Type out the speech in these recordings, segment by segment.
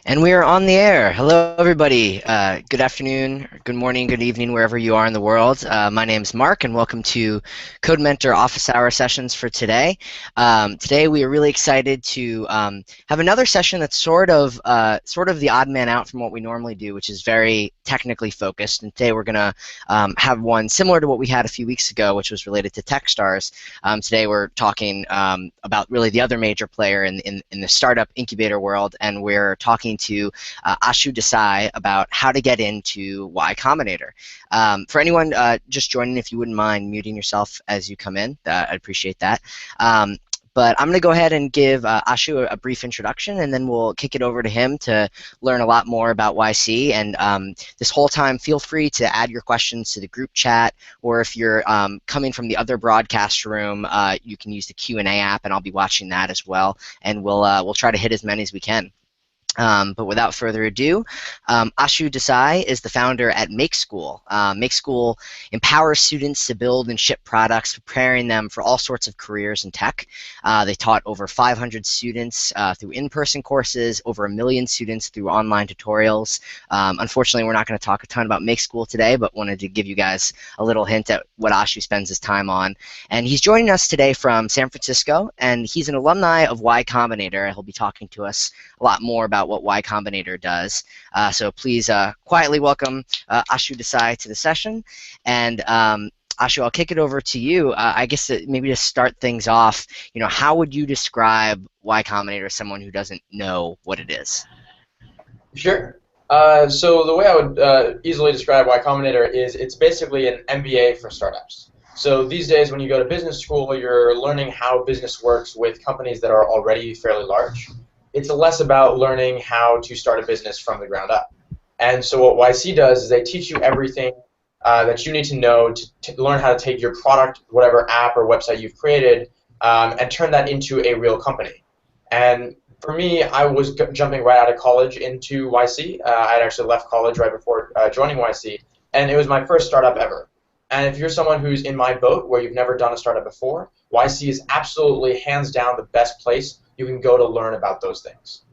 And we are on the air. Hello, everybody. Good afternoon, good morning, good evening, wherever you are in the world. My name is Mark, and welcome to Codementor Office Hour sessions for today. Today, we are really excited to have another session that's sort of the odd man out from what we normally do, which is very technically focused. And today, we're going to have one similar to what we had a few weeks ago, which was related to Techstars. Today, we're talking about really the other major player in the startup incubator world, and we're talking to Ashu Desai about how to get into Y Combinator. For anyone just joining, if you wouldn't mind muting yourself as you come in, I'd appreciate that. But I'm going to go ahead and give Ashu a brief introduction, and then we'll kick it over to him to learn a lot more about YC. And this whole time, feel free to add your questions to the group chat, or if you're coming from the other broadcast room, you can use the Q&A app, and I'll be watching that as well. And we'll try to hit as many as we can. But without further ado, Ashu Desai is the founder at MakeSchool. MakeSchool empowers students to build and ship products, preparing them for all sorts of careers in tech. They taught over 500 students through in-person courses, over 1 million students through online tutorials. Unfortunately, we're not going to talk a ton about MakeSchool today, but wanted to give you guys a little hint at what Ashu spends his time on. And he's joining us today from San Francisco, and he's an alumni of Y Combinator. He'll be talking to us a lot more about what Y Combinator does. So please quietly welcome Ashu Desai to the session. And Ashu, I'll kick it over to you. I guess maybe to start things off, how would you describe Y Combinator to someone who doesn't know what it is? Sure. So the way I would easily describe Y Combinator is it's basically an MBA for startups. So these days when you go to business school, you're learning how business works with companies that are already fairly large. It's less about learning how to start a business from the ground up. And so what YC does is they teach you everything that you need to know to learn how to take your product, whatever app or website you've created, and turn that into a real company. And for me, I was jumping right out of college into YC. I had actually left college right before joining YC, and it was my first startup ever. And if you're someone who's in my boat where you've never done a startup before, YC is absolutely hands down the best place you can go to learn about those things.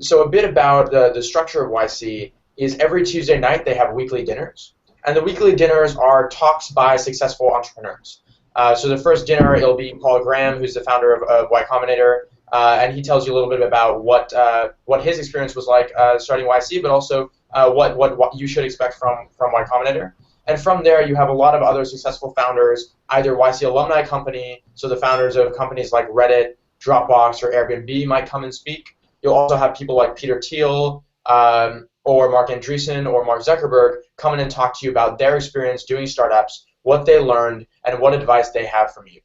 So a bit about the structure of YC is every Tuesday night they have weekly dinners. And the weekly dinners are talks by successful entrepreneurs. So the first dinner, it'll be Paul Graham, who's the founder of Y Combinator, and he tells you a little bit about what his experience was like starting YC, but also what you should expect from Y Combinator. And from there, you have a lot of other successful founders, either YC alumni company, so the founders of companies like Reddit, Dropbox, or AirBNB might come and speak. You'll also have people like Peter Thiel, or Mark Andreessen, or Mark Zuckerberg come in and talk to you about their experience doing startups, what they learned, and what advice they have from you.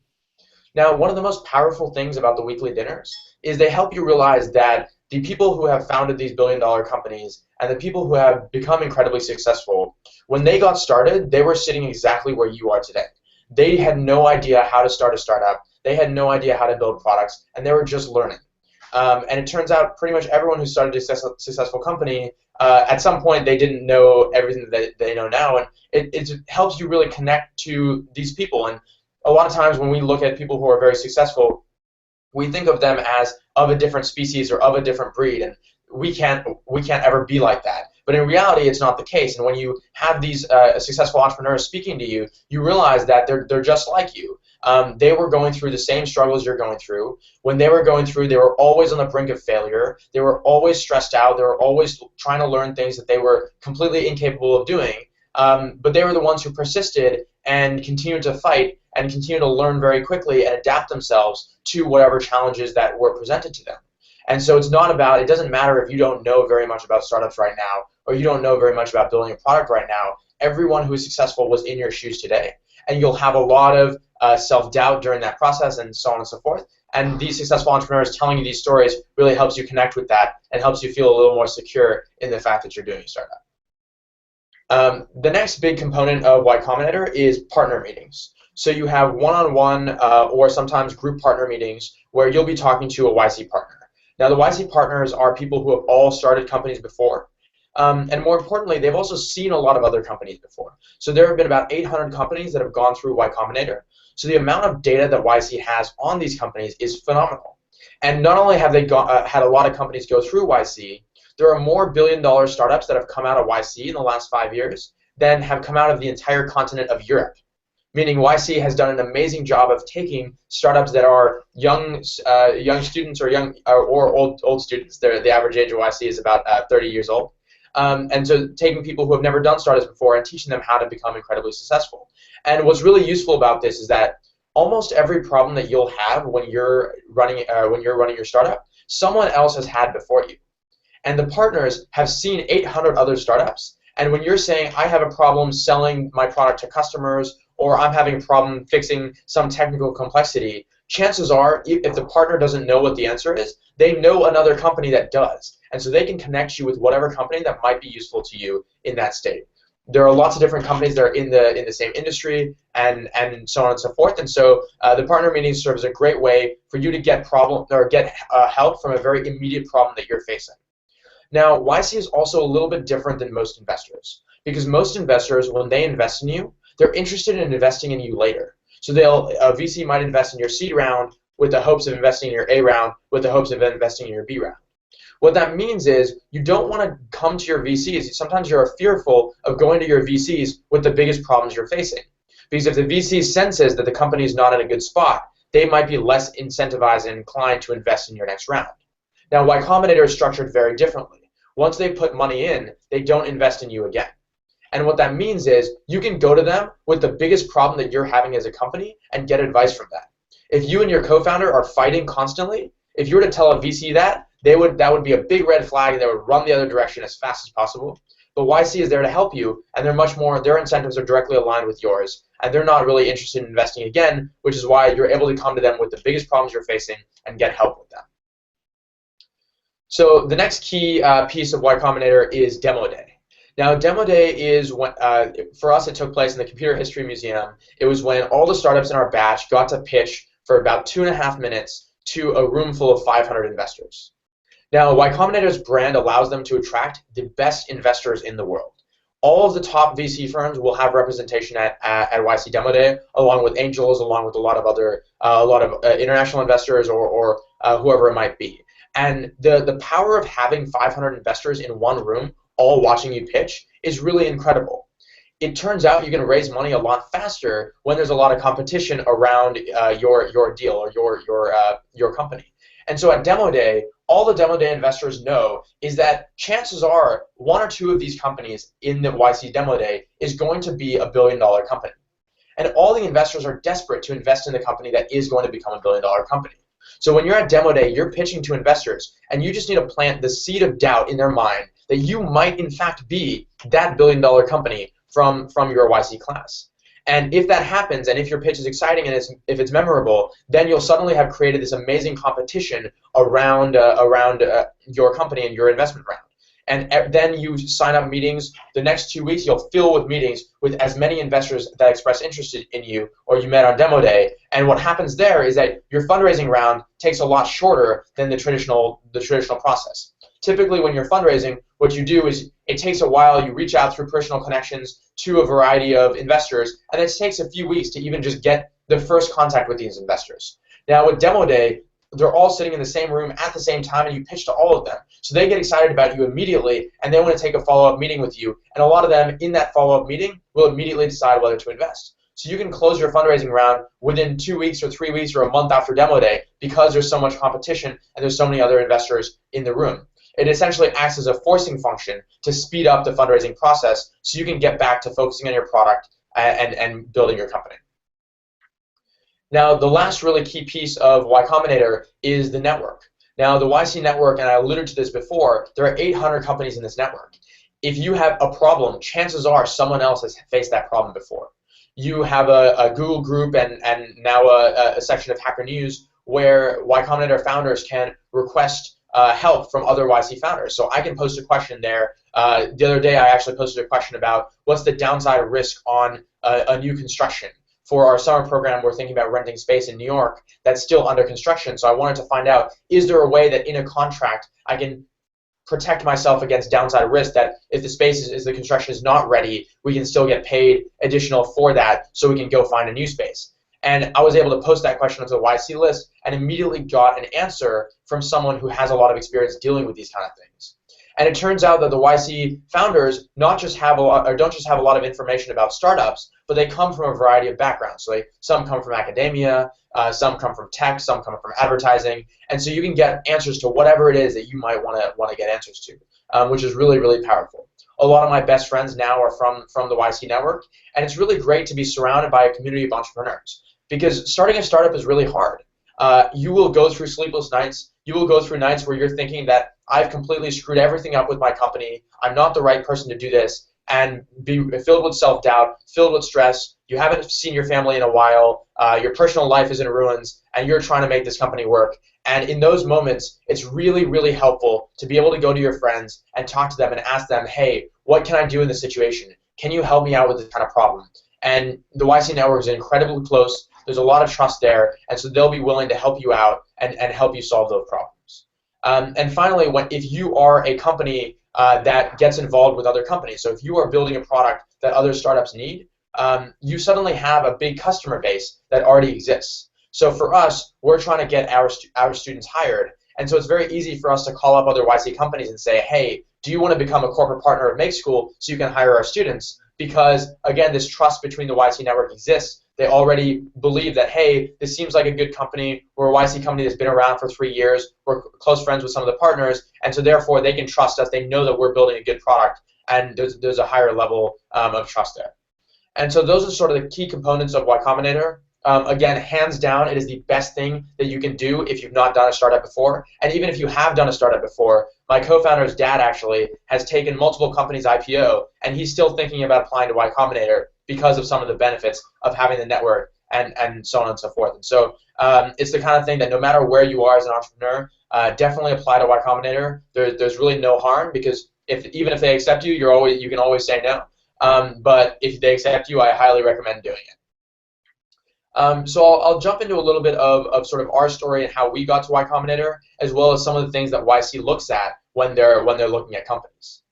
Now, one of the most powerful things about the weekly dinners is they help you realize that the people who have founded these billion-dollar companies and the people who have become incredibly successful, when they got started, they were sitting exactly where you are today. They had no idea how to start a startup. They had no idea how to build products, and they were just learning. And it turns out pretty much everyone who started a successful company, at some point they didn't know everything that they know now, and it helps you really connect to these people. And a lot of times when we look at people who are very successful, we think of them as of a different species or of a different breed, and we can't ever be like that. But in reality, it's not the case. And when you have these successful entrepreneurs speaking to you, you realize that they're just like you. They were going through the same struggles you're going through. When they were going through, they were always on the brink of failure. They were always stressed out. They were always trying to learn things that they were completely incapable of doing. But they were the ones who persisted and continued to fight and continued to learn very quickly and adapt themselves to whatever challenges that were presented to them. And so it's not about, it doesn't matter if you don't know very much about startups right now or you don't know very much about building a product right now. Everyone who is successful was in your shoes today. And you'll have a lot of self-doubt during that process and so on and so forth. And these successful entrepreneurs telling you these stories really helps you connect with that and helps you feel a little more secure in the fact that you're doing a startup. The next big component of Y Combinator is partner meetings. So you have one-on-one or sometimes group partner meetings where you'll be talking to a YC partner. Now the YC partners are people who have all started companies before. And more importantly, they've also seen a lot of other companies before. So there have been about 800 companies that have gone through Y Combinator. So the amount of data that YC has on these companies is phenomenal. And not only have they had a lot of companies go through YC, there are more billion-dollar startups that have come out of YC in the last 5 years than have come out of the entire continent of Europe. Meaning YC has done an amazing job of taking startups that are young students or old students. The average age of YC is about 30 years old. And so taking people who have never done startups before and teaching them how to become incredibly successful. And what's really useful about this is that almost every problem that you'll have when you're running your startup, someone else has had before you. And the partners have seen 800 other startups. And when you're saying, I have a problem selling my product to customers, or I'm having a problem fixing some technical complexity, chances are, if the partner doesn't know what the answer is, they know another company that does. And so they can connect you with whatever company that might be useful to you in that state. There are lots of different companies that are in the same industry and so on and so forth. And so the partner meeting serves as a great way for you to get help from a very immediate problem that you're facing. Now, YC is also a little bit different than most investors, because most investors, when they invest in you, they're interested in investing in you later. So a VC might invest in your seed round with the hopes of investing in your A round, with the hopes of investing in your B round. What that means is you don't want to come to your VCs. Sometimes you're fearful of going to your VCs with the biggest problems you're facing. Because if the VC senses that the company is not in a good spot, they might be less incentivized and inclined to invest in your next round. Now, Y Combinator is structured very differently. Once they put money in, they don't invest in you again. And what that means is you can go to them with the biggest problem that you're having as a company and get advice from that. If you and your co-founder are fighting constantly, if you were to tell a VC that would be a big red flag, and they would run the other direction as fast as possible. But YC is there to help you, and their incentives are directly aligned with yours, and they're not really interested in investing again, which is why you're able to come to them with the biggest problems you're facing and get help with them. So the next key piece of Y Combinator is Demo Day. Now, Demo Day is when, for us, it took place in the Computer History Museum. It was when all the startups in our batch got to pitch for about 2.5 minutes to a room full of 500 investors. Now, Y Combinator's brand allows them to attract the best investors in the world. All of the top VC firms will have representation at YC Demo Day, along with angels, along with a lot of international investors or whoever it might be. And the power of having 500 investors in one room, all watching you pitch, is really incredible. It turns out you can raise money a lot faster when there's a lot of competition around your deal or your company. And so at Demo Day, all the Demo Day investors know is that chances are one or two of these companies in the YC Demo Day is going to be $1 billion company. And all the investors are desperate to invest in the company that is going to become $1 billion company. So when you're at Demo Day, you're pitching to investors, and you just need to plant the seed of doubt in their mind that you might in fact be that $1 billion company from your YC class. And if that happens, and if your pitch is exciting and if it's memorable, then you'll suddenly have created this amazing competition around your company and your investment round. And then you sign up meetings. The next 2 weeks, you'll fill with meetings with as many investors that express interest in you or you met on Demo Day. And what happens there is that your fundraising round takes a lot shorter than the traditional process. Typically, when you're fundraising, what you do is it takes a while. You reach out through personal connections to a variety of investors, and it takes a few weeks to even just get the first contact with these investors. Now, with Demo Day, they're all sitting in the same room at the same time, and you pitch to all of them. So they get excited about you immediately, and they want to take a follow-up meeting with you. And a lot of them in that follow-up meeting will immediately decide whether to invest. So you can close your fundraising round within 2 weeks or 3 weeks or a month after Demo Day because there's so much competition and there's so many other investors in the room. It essentially acts as a forcing function to speed up the fundraising process so you can get back to focusing on your product and building your company. Now, the last really key piece of Y Combinator is the network. Now, the YC network, and I alluded to this before, there are 800 companies in this network. If you have a problem, chances are someone else has faced that problem before. You have a Google group and now a section of Hacker News where Y Combinator founders can request help from other YC founders. So I can post a question there. The other day I actually posted a question about what's the downside risk on a new construction. For our summer program, we're thinking about renting space in New York that's still under construction. So I wanted to find out, is there a way that in a contract I can protect myself against downside risk that if the construction is not ready, we can still get paid additional for that so we can go find a new space. And I was able to post that question onto the YC list and immediately got an answer from someone who has a lot of experience dealing with these kind of things. And it turns out that the YC founders not just have a lot, or don't just have a lot of information about startups, but they come from a variety of backgrounds. So some come from academia, some come from tech, some come from advertising, and so you can get answers to whatever it is that you might want to get answers to, which is really, really powerful. A lot of my best friends now are from the YC network, and it's really great to be surrounded by a community of entrepreneurs, because starting a startup is really hard. You will go through sleepless nights. You will go through nights where you're thinking that I've completely screwed everything up with my company. I'm not the right person to do this, and be filled with self-doubt, filled with stress. You haven't seen your family in a while. Your personal life is in ruins, and you're trying to make this company work. And in those moments, it's really, really helpful to be able to go to your friends and talk to them and ask them, hey, what can I do in this situation? Can you help me out with this kind of problem? And the YC network is incredibly close. There's a lot of trust there, and so they'll be willing to help you out and help you solve those problems. And finally, if you are a company that gets involved with other companies, so if you are building a product that other startups need, you suddenly have a big customer base that already exists. So for us, we're trying to get our students hired, and so it's very easy for us to call up other YC companies and say, hey, do you want to become a corporate partner of MakeSchool so you can hire our students? Because, again, this trust between the YC network exists. They already believe that, hey, this seems like a good company. We're a YC company that's been around for 3 years. We're close friends with some of the partners, and so therefore they can trust us. They know that we're building a good product, and there's a higher level of trust there. And so those are sort of the key components of Y Combinator. Again, hands down, it is the best thing that you can do if you've not done a startup before. And even if you have done a startup before, my co-founder's dad actually has taken multiple companies IPO, and he's still thinking about applying to Y Combinator because of some of the benefits of having the network and so on and so forth. And so it's the kind of thing that no matter where you are as an entrepreneur, definitely apply to Y Combinator. There's really no harm, because even if they accept you, you can always say no. But if they accept you, I highly recommend doing it. So I'll jump into a little bit of sort of our story and how we got to Y Combinator, as well as some of the things that YC looks at when they're looking at companies.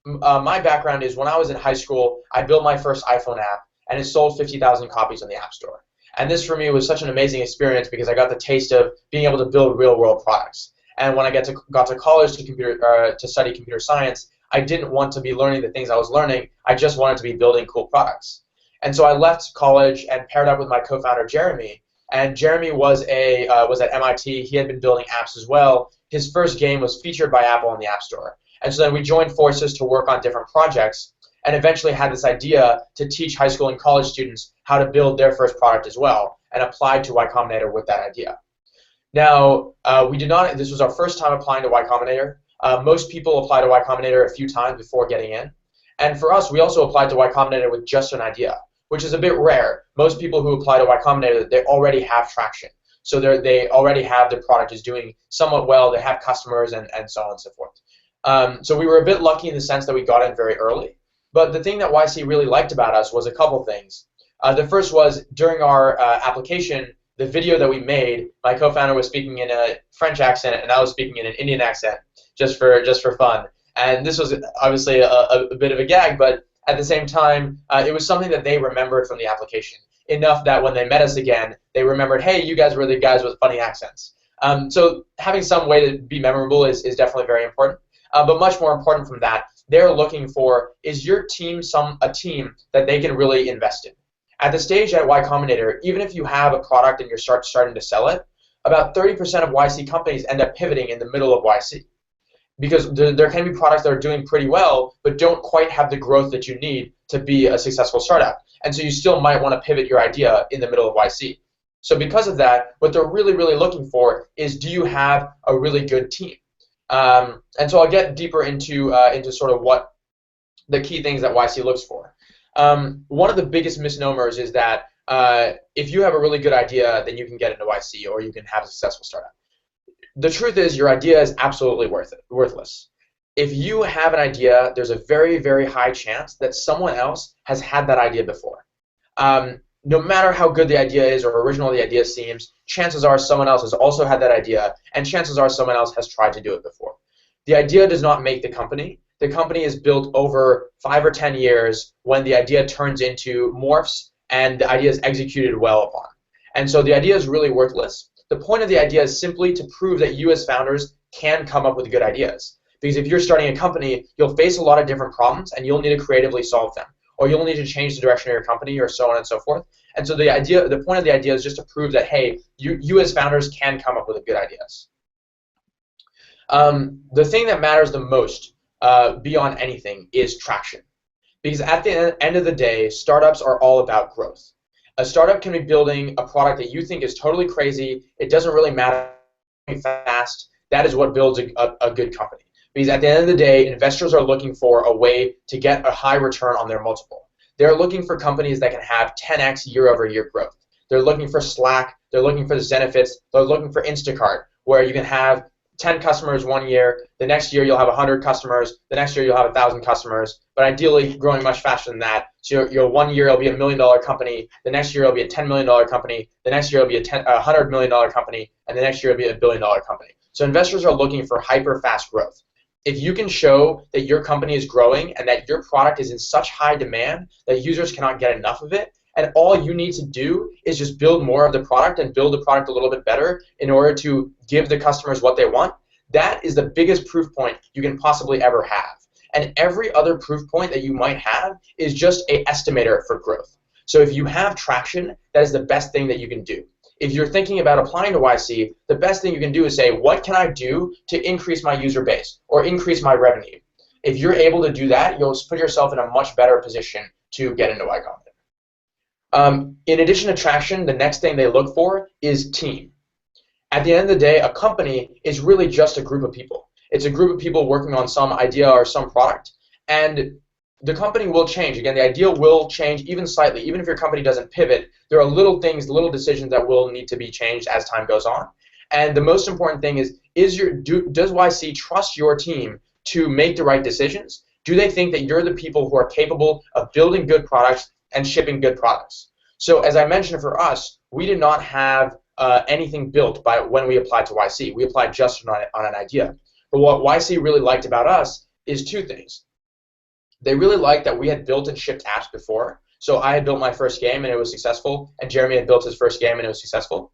My background is when I was in high school, I built my first iPhone app, and it sold 50,000 copies on the App Store. And this for me was such an amazing experience because I got the taste of being able to build real-world products. And when I got to college to study computer science, I didn't want to be learning the things I was learning. I just wanted to be building cool products. And so I left college and paired up with my co-founder Jeremy. And Jeremy was at MIT. He had been building apps as well. His first game was featured by Apple on the App Store. And so then we joined forces to work on different projects, and eventually had this idea to teach high school and college students how to build their first product as well, and applied to Y Combinator with that idea. Now, this was our first time applying to Y Combinator. Most people apply to Y Combinator a few times before getting in. And for us, we also applied to Y Combinator with just an idea, which is a bit rare. Most people who apply to Y Combinator, they already have traction. So they already have their product is doing somewhat well, they have customers, and so on and so forth. So we were a bit lucky in the sense that we got in very early. But the thing that YC really liked about us was a couple things. The first was during our application, the video that we made, my co-founder was speaking in a French accent, and I was speaking in an Indian accent, just for fun. And this was obviously a bit of a gag, but at the same time, it was something that they remembered from the application, enough that when they met us again, they remembered, hey, you guys were the guys with funny accents. So having some way to be memorable is definitely very important. But much more important from that, they're looking for, is your team a team that they can really invest in? At the stage at Y Combinator, even if you have a product and you're starting to sell it, about 30% of YC companies end up pivoting in the middle of YC. Because there can be products that are doing pretty well, but don't quite have the growth that you need to be a successful startup. And so you still might want to pivot your idea in the middle of YC. So because of that, what they're really, really looking for is, do you have a really good team? And so I'll get deeper into sort of what the key things that YC looks for. One of the biggest misnomers is that if you have a really good idea, then you can get into YC or you can have a successful startup. The truth is, your idea is absolutely worthless. If you have an idea, there's a very, very high chance that someone else has had that idea before. No matter how good the idea is or original the idea seems, chances are someone else has also had that idea, and chances are someone else has tried to do it before. The idea does not make the company. The company is built over 5 or 10 years when the idea turns into morphs and the idea is executed well upon. And so the idea is really worthless. The point of the idea is simply to prove that you as founders can come up with good ideas. Because if you're starting a company, you'll face a lot of different problems, and you'll need to creatively solve them, or you'll need to change the direction of your company, or so on and so forth. And so the point of the idea is just to prove that, hey, you as founders can come up with good ideas. The thing that matters the most beyond anything is traction. Because at the end of the day, startups are all about growth. A startup can be building a product that you think is totally crazy. It doesn't really matter fast. That is what builds a good company. Because at the end of the day, investors are looking for a way to get a high return on their multiple. They're looking for companies that can have 10x year-over-year growth. They're looking for Slack. They're looking for the Zenefits. They're looking for Instacart, where you can have 10 customers 1 year. The next year you'll have 100 customers. The next year you'll have 1,000 customers. But ideally, growing much faster than that. So your 1 year it'll be $1 million company. The next year it'll be a $10 million company. The next year it'll be a $100 million company, and the next year it'll be a $1 billion company. So investors are looking for hyper fast growth. If you can show that your company is growing and that your product is in such high demand that users cannot get enough of it, and all you need to do is just build more of the product and build the product a little bit better in order to give the customers what they want, that is the biggest proof point you can possibly ever have. And every other proof point that you might have is just an estimator for growth. So if you have traction, that is the best thing that you can do. If you're thinking about applying to YC, the best thing you can do is say, what can I do to increase my user base or increase my revenue? If you're able to do that, you'll put yourself in a much better position to get into Y Combinator. In addition to traction, the next thing they look for is team. At the end of the day, a company is really just a group of people. It's a group of people working on some idea or some product, and the company will change. Again, the idea will change even slightly. Even if your company doesn't pivot, there are little things, little decisions that will need to be changed as time goes on. And the most important thing is does YC trust your team to make the right decisions? Do they think that you're the people who are capable of building good products and shipping good products? So as I mentioned, for us, we did not have anything built by when we applied to YC. We applied just on an idea. But what YC really liked about us is two things. They really liked that we had built and shipped apps before. So I had built my first game and it was successful, and Jeremy had built his first game and it was successful.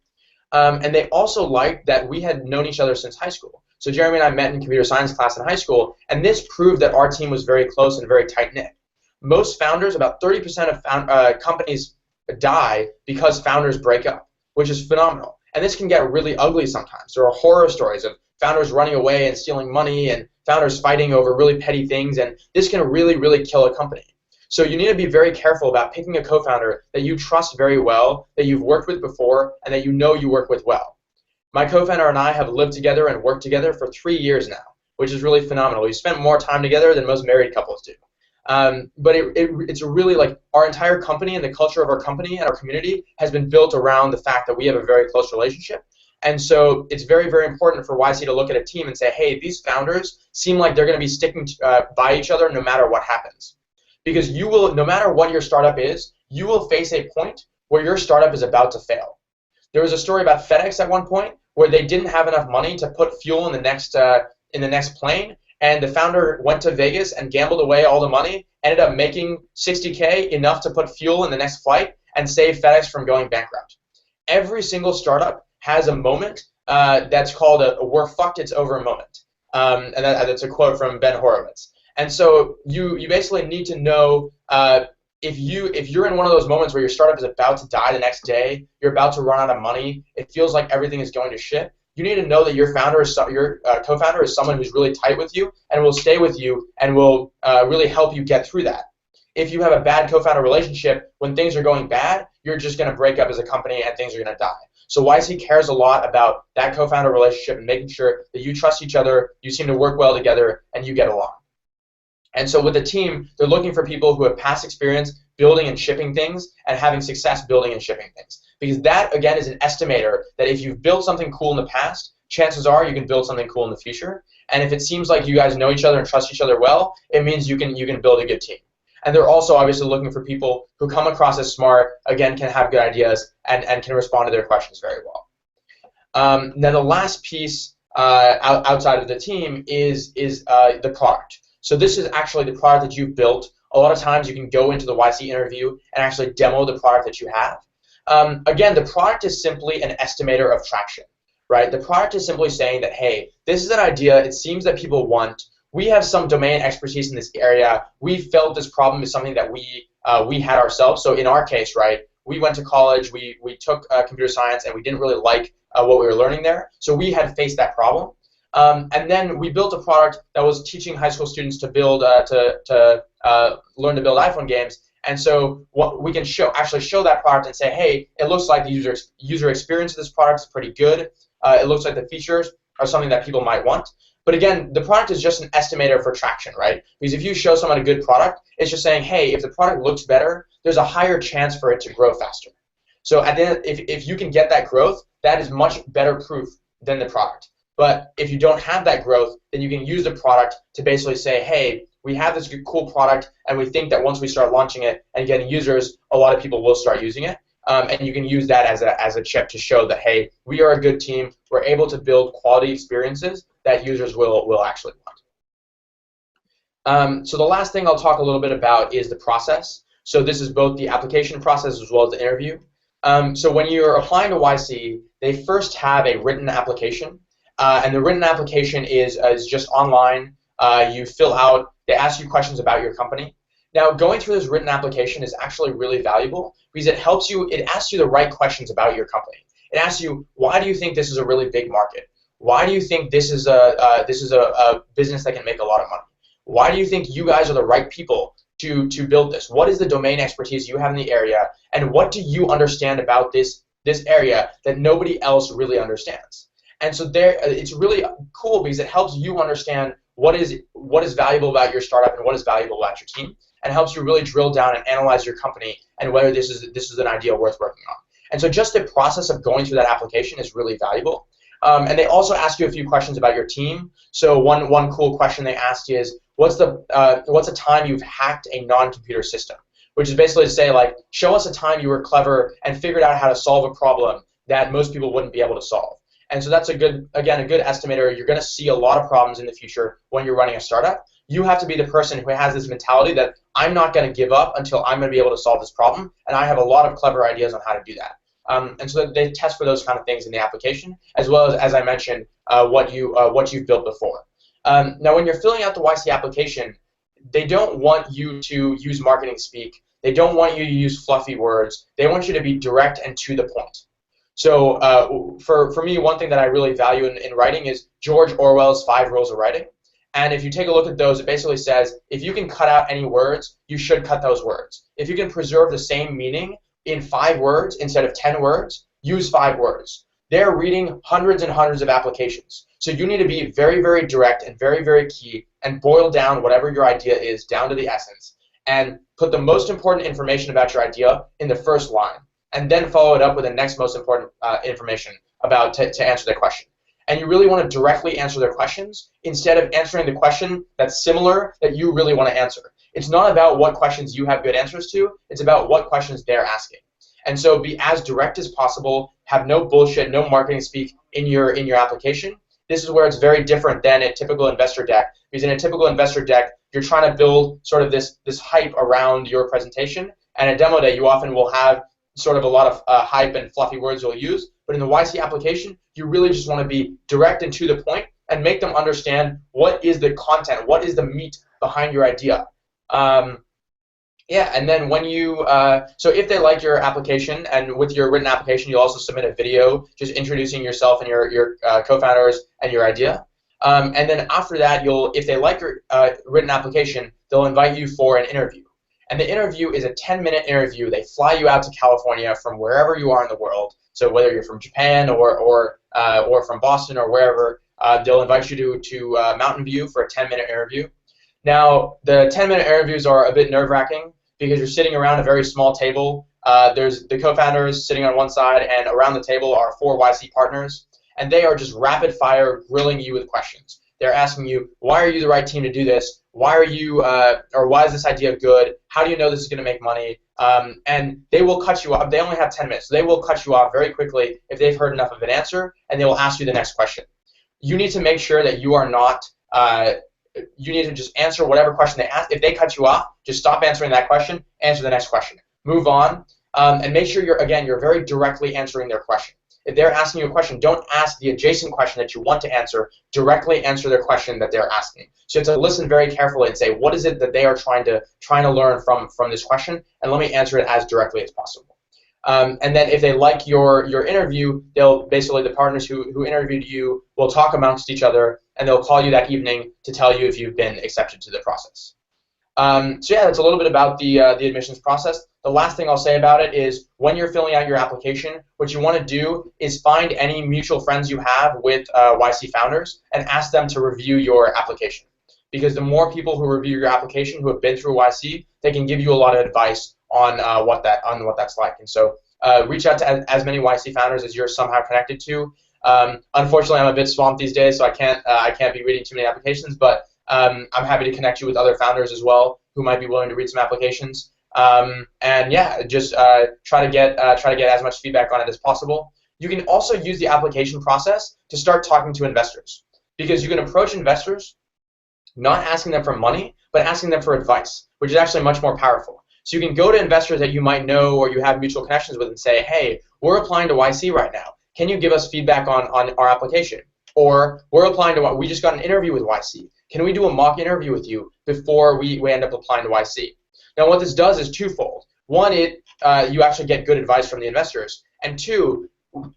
And they also liked that we had known each other since high school. So Jeremy and I met in computer science class in high school, and this proved that our team was very close and very tight-knit. Most founders, about 30% of companies die because founders break up, which is phenomenal. And this can get really ugly sometimes. There are horror stories of founders running away and stealing money and founders fighting over really petty things, and this can really, really kill a company. So you need to be very careful about picking a co-founder that you trust very well, that you've worked with before, and that you know you work with well. My co-founder and I have lived together and worked together for 3 years now, which is really phenomenal. We spent more time together than most married couples do. But it's really like our entire company and the culture of our company and our community has been built around the fact that we have a very close relationship. And so it's very, very important for YC to look at a team and say, hey, these founders seem like they're going to be sticking by each other no matter what happens. Because you will, no matter what your startup is, you will face a point where your startup is about to fail. There was a story about FedEx at one point where they didn't have enough money to put fuel in the next plane, and the founder went to Vegas and gambled away all the money, ended up making $60K, enough to put fuel in the next flight, and save FedEx from going bankrupt. Every single startup has a moment that's called a "we're fucked, it's over" moment. And that's a quote from Ben Horowitz. And so you basically need to know if you're in one of those moments where your startup is about to die the next day, you're about to run out of money, it feels like everything is going to shit. You need to know that your co-founder is someone who's really tight with you and will stay with you and will really help you get through that. If you have a bad co-founder relationship, when things are going bad, you're just going to break up as a company and things are going to die. So YC cares a lot about that co-founder relationship and making sure that you trust each other, you seem to work well together, and you get along. And so with the team, they're looking for people who have past experience building and shipping things and having success building and shipping things. Because that, again, is an estimator that if you've built something cool in the past, chances are you can build something cool in the future. And if it seems like you guys know each other and trust each other well, it means you can build a good team. And they're also obviously looking for people who come across as smart, again, can have good ideas, and can respond to their questions very well. Now the last piece outside of the team is the product. So this is actually the product that you've built. A lot of times you can go into the YC interview and actually demo the product that you have. Again, the product is simply an estimator of traction. right? The product is simply saying that, hey, this is an idea. It seems that people want. We have some domain expertise in this area. We felt this problem is something that we had ourselves. So in our case, right, we went to college. We took computer science, and we didn't really like what we were learning there. So we had faced that problem. And then we built a product that was teaching high school students to build learn to build iPhone games. And so what we can actually show that product and say, hey, it looks like the user experience of this product is pretty good. It looks like the features are something that people might want. But again, the product is just an estimator for traction, right? Because if you show someone a good product, it's just saying, hey, if the product looks better, there's a higher chance for it to grow faster. So at the end, if you can get that growth, that is much better proof than the product. But if you don't have that growth, then you can use the product to basically say, hey, we have this cool product, and we think that once we start launching it and getting users, a lot of people will start using it. And you can use that as a chip to show that, hey, we are a good team. We're able to build quality experiences that users will actually want. So the last thing I'll talk a little bit about is the process. So this is both the application process as well as the interview. So when you're applying to YC, they first have a written application. And the written application is just online. You fill out, they ask you questions about your company. Now, going through this written application is actually really valuable because it asks you the right questions about your company. It asks you, why do you think this is a really big market? Why do you think this is a business that can make a lot of money? Why do you think you guys are the right people to build this? What is the domain expertise you have in the area, and what do you understand about this area that nobody else really understands? And so it's really cool because it helps you understand what is valuable about your startup and what is valuable about your team, and helps you really drill down and analyze your company and whether this is an idea worth working on. And so just the process of going through that application is really valuable. And they also ask you a few questions about your team. So one cool question they asked is, what's a time you've hacked a non-computer system? Which is basically to say, like, show us a time you were clever and figured out how to solve a problem that most people wouldn't be able to solve. And so that's a good estimator. You're going to see a lot of problems in the future when you're running a startup. You have to be the person who has this mentality that I'm not going to give up until I'm going to be able to solve this problem, and I have a lot of clever ideas on how to do that. And so they test for those kind of things in the application, as well as I mentioned, what you've built before. Now, when you're filling out the YC application, they don't want you to use marketing speak. They don't want you to use fluffy words. They want you to be direct and to the point. So for me, one thing that I really value in writing is George Orwell's 5 Rules of Writing. And if you take a look at those, it basically says, if you can cut out any words, you should cut those words. If you can preserve the same meaning in 5 words instead of 10 words, use 5 words. They're reading hundreds and hundreds of applications. So you need to be very, very direct and very, very key and boil down whatever your idea is down to the essence and put the most important information about your idea in the first line and then follow it up with the next most important information about to answer the question. And you really want to directly answer their questions instead of answering the question that's similar that you really want to answer. It's not about what questions you have good answers to. It's about what questions they're asking. And so be as direct as possible. Have no bullshit, no marketing speak in your application. This is where it's very different than a typical investor deck. Because in a typical investor deck, you're trying to build sort of this hype around your presentation. And at demo day, you often will have sort of a lot of hype and fluffy words you'll use. But in the YC application, you really just want to be direct and to the point and make them understand what is the content, what is the meat behind your idea. Yeah, and then when you, so if they like your application, and with your written application, you'll also submit a video just introducing yourself and your co-founders and your idea. And then after that, if they like your written application, they'll invite you for an interview. And the interview is a 10-minute interview. They fly you out to California from wherever you are in the world. So whether you're from Japan or from Boston or wherever, they'll invite you to Mountain View for a 10-minute interview. Now, the 10-minute interviews are a bit nerve-wracking because you're sitting around a very small table. There's the co-founders sitting on one side, and around the table are 4 YC partners, and they are just rapid-fire grilling you with questions. They're asking you, why are you the right team to do this? Why are you, or why is this idea good? How do you know this is going to make money? And they will cut you off. They only have 10 minutes, so they will cut you off very quickly if they've heard enough of an answer, and they will ask you the next question. You need to make sure that you are not, you need to just answer whatever question they ask. If they cut you off, just stop answering that question, answer the next question. Move on, and make sure you're very directly answering their question. If they're asking you a question, don't ask the adjacent question that you want to answer. Directly answer their question that they're asking. So you have to listen very carefully and say, what is it that they are trying to learn from this question, and let me answer it as directly as possible. And then if they like your interview, they'll basically, the partners who interviewed you will talk amongst each other, and they'll call you that evening to tell you if you've been accepted to the process. So yeah, that's a little bit about the admissions process. The last thing I'll say about it is when you're filling out your application, what you want to do is find any mutual friends you have with YC founders and ask them to review your application. Because the more people who review your application who have been through YC, they can give you a lot of advice on what that's like. And so reach out to as many YC founders as you're somehow connected to. Unfortunately, I'm a bit swamped these days, so I can't be reading too many applications, but I'm happy to connect you with other founders as well who might be willing to read some applications. And yeah, just try to get as much feedback on it as possible. You can also use the application process to start talking to investors, because you can approach investors not asking them for money, but asking them for advice, which is actually much more powerful. So you can go to investors that you might know or you have mutual connections with and say, hey, we're applying to YC right now. Can you give us feedback on our application? Or we're applying to, we just got an interview with YC. Can we do a mock interview with you before we end up applying to YC? Now what this does is twofold. One, you actually get good advice from the investors. And two,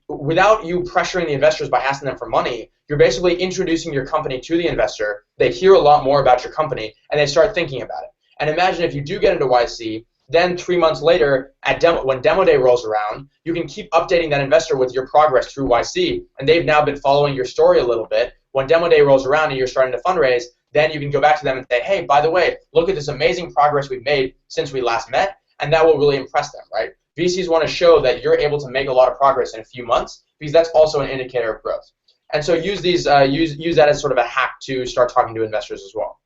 without you pressuring the investors by asking them for money, you're basically introducing your company to the investor. They hear a lot more about your company, and they start thinking about it. And imagine if you do get into YC, then 3 months later, when demo day rolls around, you can keep updating that investor with your progress through YC, and they've now been following your story a little bit. When demo day rolls around and you're starting to fundraise, then you can go back to them and say, hey, by the way, look at this amazing progress we've made since we last met, and that will really impress them, right? VCs want to show that you're able to make a lot of progress in a few months, because that's also an indicator of growth. And so use that as sort of a hack to start talking to investors as well.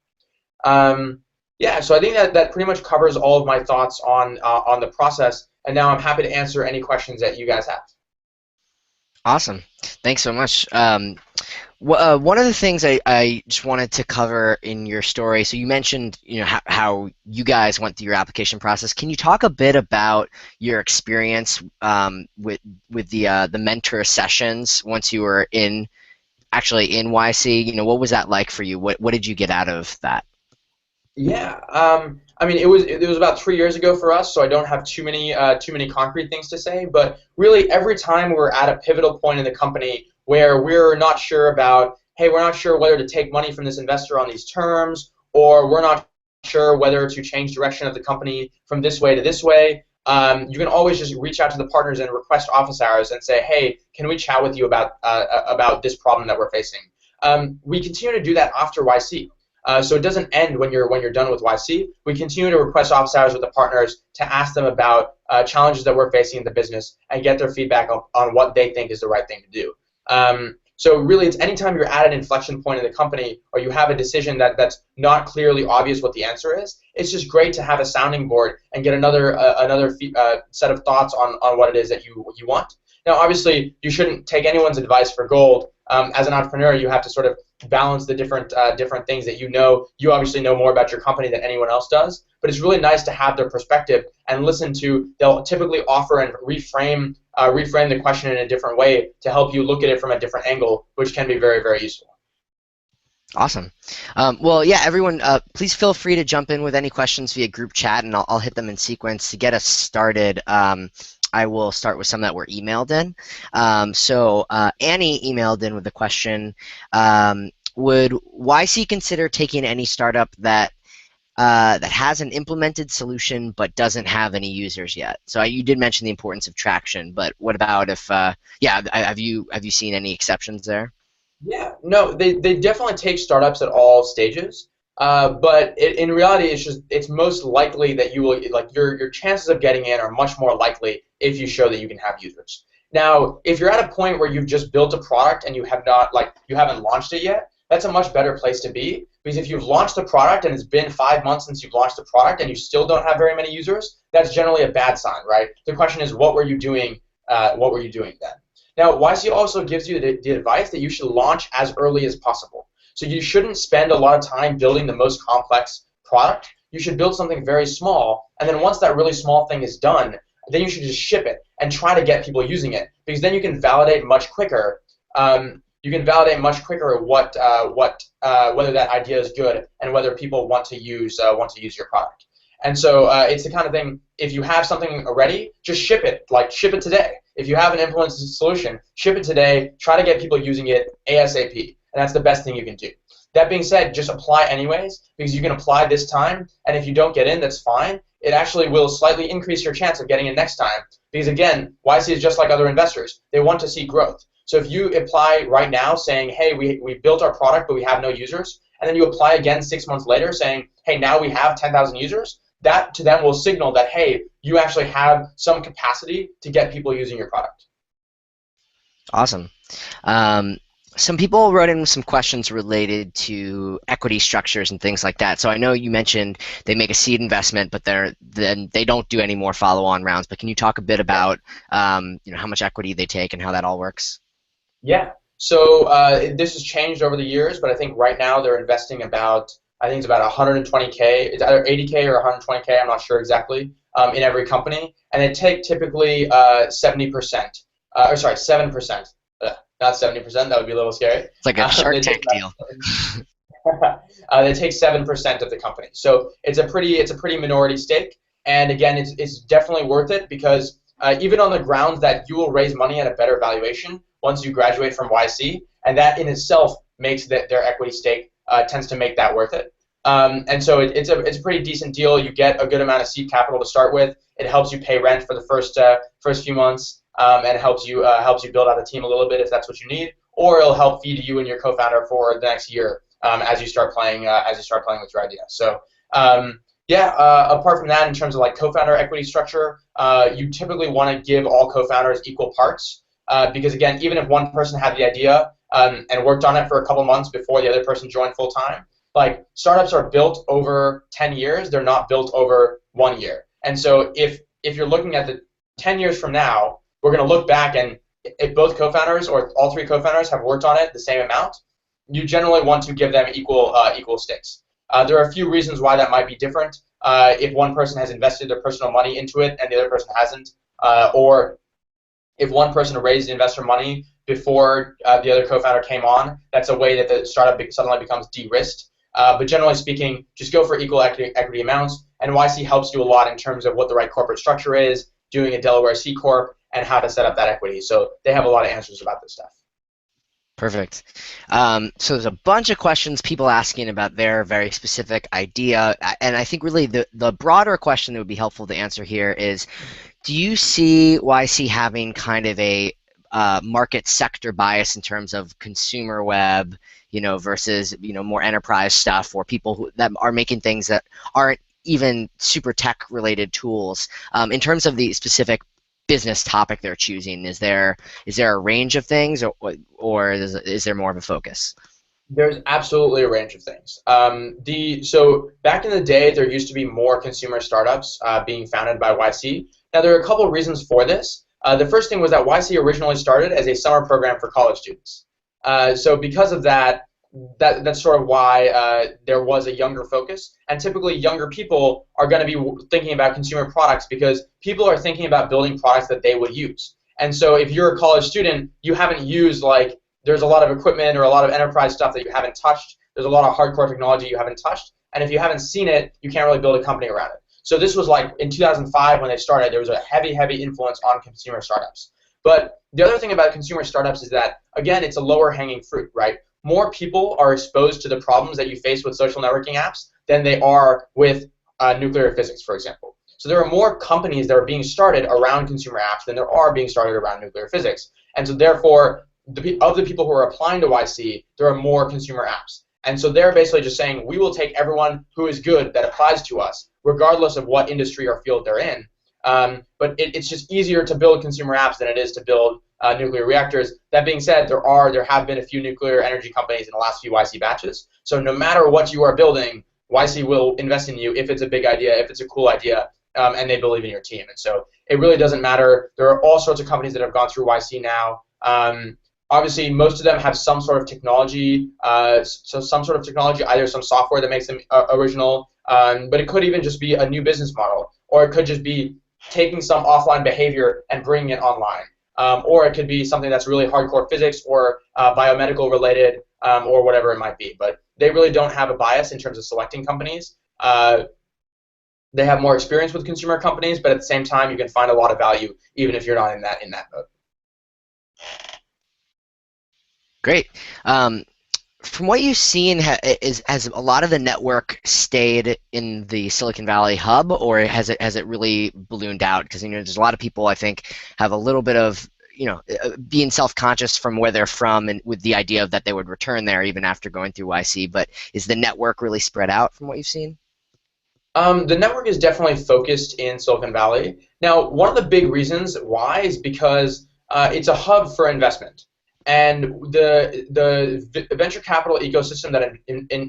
Yeah, so I think that pretty much covers all of my thoughts on the process, and now I'm happy to answer any questions that you guys have. Awesome. Thanks so much. One of the things I just wanted to cover in your story, so you mentioned how you guys went through your application process. Can you talk a bit about your experience with the mentor sessions once you were actually in YC? What was that like for you? What did you get out of that? Yeah, I mean, it was about 3 years ago for us, so I don't have too many concrete things to say. But really, every time we're at a pivotal point in the company where we're not sure about, hey, we're not sure whether to take money from this investor on these terms, or we're not sure whether to change direction of the company from this way to this way, you can always just reach out to the partners and request office hours and say, hey, can we chat with you about this problem that we're facing? We continue to do that after YC. So it doesn't end when you're done with YC. We continue to request office hours with the partners to ask them about challenges that we're facing in the business and get their feedback on what they think is the right thing to do. So really, it's anytime you're at an inflection point in the company or you have a decision that's not clearly obvious what the answer is, it's just great to have a sounding board and get another set of thoughts on what it is that you want. Now, obviously, you shouldn't take anyone's advice for gold. As an entrepreneur, you have to sort of balance the different things that you know. You obviously know more about your company than anyone else does, but it's really nice to have their perspective and listen to. They'll typically offer and reframe the question in a different way to help you look at it from a different angle, which can be very, very useful. Awesome. Well, yeah, everyone, please feel free to jump in with any questions via group chat, and I'll hit them in sequence to get us started. I will start with some that were emailed in. So Annie emailed in with a question. Would YC consider taking any startup that has an implemented solution but doesn't have any users yet? So you did mention the importance of traction, but what about if, yeah, have you seen any exceptions there? Yeah, no, they definitely take startups at all stages. But in reality, it's most likely that you will, like, your chances of getting in are much more likely if you show that you can have users. Now, if you're at a point where you've just built a product and you haven't launched it yet, that's a much better place to be, because if you've launched the product and it's been 5 months since you've launched the product and you still don't have very many users, that's generally a bad sign, right? The question is, what were you doing? What were you doing then? Now, YC also gives you the advice that you should launch as early as possible. So you shouldn't spend a lot of time building the most complex product. You should build something very small, and then once that really small thing is done, then you should just ship it and try to get people using it, because then you can validate much quicker. Whether that idea is good and whether people want to use your product. And so it's the kind of thing, if you have something ready, just ship it. Like, ship it today. If you have an implemented solution, ship it today. Try to get people using it ASAP. And that's the best thing you can do. That being said, just apply anyways, because you can apply this time, and if you don't get in, that's fine. It actually will slightly increase your chance of getting in next time, because again, YC is just like other investors. They want to see growth. So if you apply right now saying, hey, we built our product, but we have no users, and then you apply again 6 months later saying, hey, now we have 10,000 users, that to them will signal that, hey, you actually have some capacity to get people using your product. Awesome. Some people wrote in some questions related to equity structures and things like that. So I know you mentioned they make a seed investment, but then they don't do any more follow-on rounds. But can you talk a bit about how much equity they take and how that all works? Yeah. So this has changed over the years, but I think right now they're investing about, I think it's about 120K. It's either 80K or 120K. I'm not sure exactly, in every company, and they take typically 70%. 7%. Not 70%. That would be a little scary. It's like a Shark Tank deal. They take 7% of the company, so it's a pretty minority stake. And again, it's definitely worth it, because even on the grounds that you will raise money at a better valuation once you graduate from YC, and that in itself makes their equity stake tends to make that worth it. And so it's a pretty decent deal. You get a good amount of seed capital to start with. It helps you pay rent for the first few months. And helps you build out a team a little bit if that's what you need, or it'll help feed you and your co-founder for the next year as you start playing with your idea. So apart from that, in terms of like co-founder equity structure, you typically want to give all co-founders equal parts, because again, even if one person had the idea and worked on it for a couple months before the other person joined full time, like, startups are built over 10 years. They're not built over 1 year. And so if you're looking at the 10 years from now, we're going to look back, and if both co-founders or all three co-founders have worked on it the same amount, you generally want to give them equal stakes. There are a few reasons why that might be different. If one person has invested their personal money into it and the other person hasn't, or if one person raised investor money before the other co-founder came on, that's a way that the startup suddenly becomes de-risked. But generally speaking, just go for equal equity amounts, and YC helps you a lot in terms of what the right corporate structure is, doing a Delaware C Corp, and how to set up that equity. So they have a lot of answers about this stuff. Perfect. So there's a bunch of questions, people asking about their very specific idea, and I think really the broader question that would be helpful to answer here is, do you see YC having kind of a market sector bias in terms of consumer web, versus more enterprise stuff, or people that are making things that aren't even super tech related tools, in terms of the specific business topic they're choosing? Is there a range of things, or is there more of a focus? There's absolutely a range of things. So back in the day, there used to be more consumer startups being founded by YC. Now, there are a couple of reasons for this. The first thing was that YC originally started as a summer program for college students. So because of that, that's sort of why there was a younger focus. And typically, younger people are going to be thinking about consumer products because people are thinking about building products that they would use. And so if you're a college student, you haven't used, like, there's a lot of equipment or a lot of enterprise stuff that you haven't touched. There's a lot of hardcore technology you haven't touched. And if you haven't seen it, you can't really build a company around it. So this was like in 2005 when they started, there was a heavy influence on consumer startups. But the other thing about consumer startups is that, again, it's a lower hanging fruit, right? More people are exposed to the problems that you face with social networking apps than they are with nuclear physics, for example. So there are more companies that are being started around consumer apps than there are being started around nuclear physics. And so therefore, of the people who are applying to YC, there are more consumer apps. And so they're basically just saying, we will take everyone who is good that applies to us, regardless of what industry or field they're in. But it's just easier to build consumer apps than it is to build nuclear reactors. That being said, there have been a few nuclear energy companies in the last few YC batches. So no matter what you are building, YC will invest in you if it's a big idea, if it's a cool idea, and they believe in your team. And so it really doesn't matter. There are all sorts of companies that have gone through YC now. Obviously, most of them have some sort of technology, either some software that makes them original, but it could even just be a new business model, or it could just be taking some offline behavior and bringing it online. Or it could be something that's really hardcore physics or biomedical related, or whatever it might be. But they really don't have a bias in terms of selecting companies. They have more experience with consumer companies, but at the same time, you can find a lot of value even if you're not in that mode. Great. From what you've seen, has a lot of the network stayed in the Silicon Valley hub, or has it really ballooned out? Because there's a lot of people, I think, have a little bit of being self-conscious from where they're from, and with the idea of that they would return there even after going through YC. But is the network really spread out from what you've seen? The network is definitely focused in Silicon Valley. Now, one of the big reasons why is because it's a hub for investment. And the venture capital ecosystem that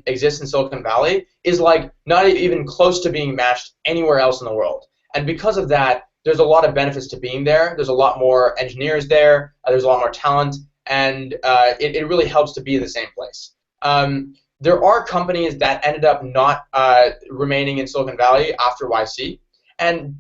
exists in Silicon Valley is like not even close to being matched anywhere else in the world. And because of that, there's a lot of benefits to being there. There's a lot more engineers there. There's a lot more talent, and it really helps to be in the same place. There are companies that ended up not remaining in Silicon Valley after YC, and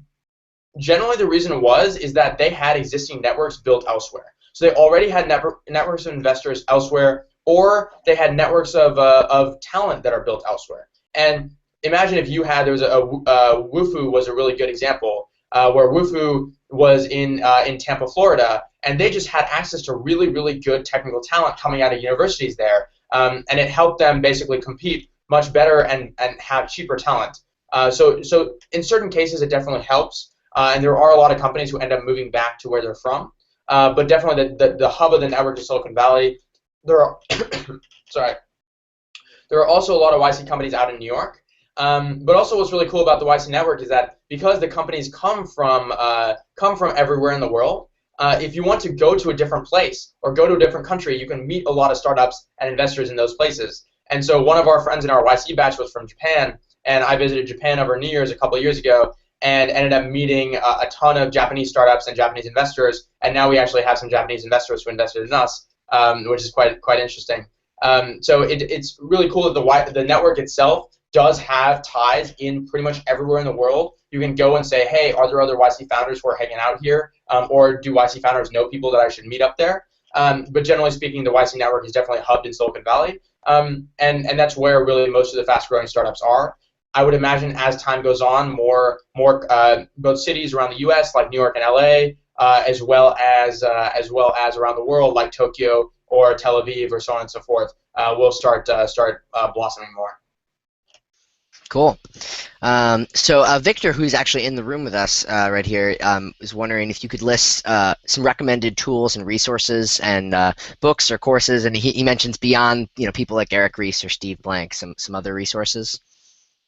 generally the reason is that they had existing networks built elsewhere. So they already had networks of investors elsewhere, or they had networks of talent that are built elsewhere. And imagine if you had, Wufu was a really good example, where Wufu was in Tampa, Florida, and they just had access to really, really good technical talent coming out of universities there, and it helped them basically compete much better and have cheaper talent. So in certain cases, it definitely helps, and there are a lot of companies who end up moving back to where they're from. But definitely the hub of the network is Silicon Valley. There are there are also a lot of YC companies out in New York. But also what's really cool about the YC network is that because the companies come from everywhere in the world, if you want to go to a different place or go to a different country, you can meet a lot of startups and investors in those places. And so one of our friends in our YC batch was from Japan, and I visited Japan over New Year's a couple of years ago, and ended up meeting a ton of Japanese startups and Japanese investors, and now we actually have some Japanese investors who invested in us, which is quite interesting. So it's really cool that the network itself does have ties in pretty much everywhere in the world. You can go and say, hey, are there other YC founders who are hanging out here, or do YC founders know people that I should meet up there? But generally speaking, the YC network is definitely hubbed in Silicon Valley, and that's where really most of the fast-growing startups are. I would imagine as time goes on, more both cities around the U.S. like New York and L.A., as well as around the world like Tokyo or Tel Aviv or so on and so forth, will start blossoming more. Cool. So Victor, who's actually in the room with us right here, is wondering if you could list some recommended tools and resources and books or courses, and he mentions beyond people like Eric Ries or Steve Blank, some other resources.